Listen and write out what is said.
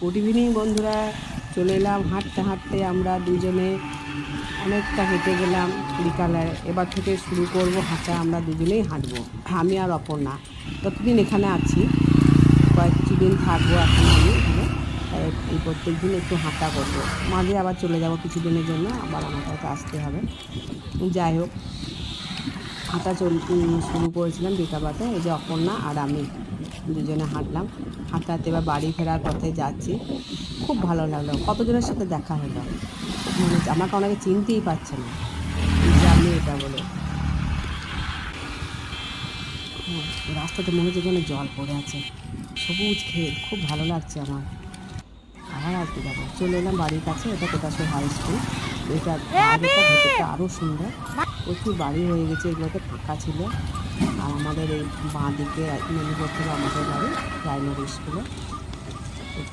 Good evening বন্ধুরা, চলে এলাম হাঁটতে হাঁটতে। আমরা দুজনে অনেকটা হেঁটে গেলাম বিকালে। এবার থেকে শুরু করব হাঁটা, আমরা দুজনেই হাঁটবো, আমি আর অপর্ণা। ততদিন এখানে আছি, কিছুদিন থাকবো এখন আমি এখানে। এই প্রত্যেক দিন একটু হাঁটা করবো, মাঝে আবার চলে যাব কিছুদিনের জন্য, আবার আমাকে হয়তো আসতে হবে। যাই হোক, হাঁটা শুরু করেছিলাম বিকালবেলাতে। এই যে অপর্ণা আর আমি দুজনে হাঁটলাম। হাঁটতে এবার বাড়ি ফেরার পথে যাচ্ছি। খুব ভালো লাগলো, কতজনের সাথে দেখা হলো, মনে হচ্ছে আমাকে অনেকে চিনতেই পারছে না যে আমি এটা বলে। রাস্তাতে মনে হচ্ছে যেন জল পড়ে আছে, সবুজ ক্ষেত, খুব ভালো লাগছে আমার। আবার আসতে যাবো, চলে এলাম বাড়ির কাছে। এটা কোটাসর হাই স্কুল। এটা বাইরেটা ভেতরটা আরও সুন্দর, প্রচুর বাড়ি হয়ে গেছে, এগুলোতে ফাঁকা ছিল। আর আমাদের এই বাঁ দিকে মনে করতে হবে আমাদের বাড়ি প্রাইমারি স্কুলে।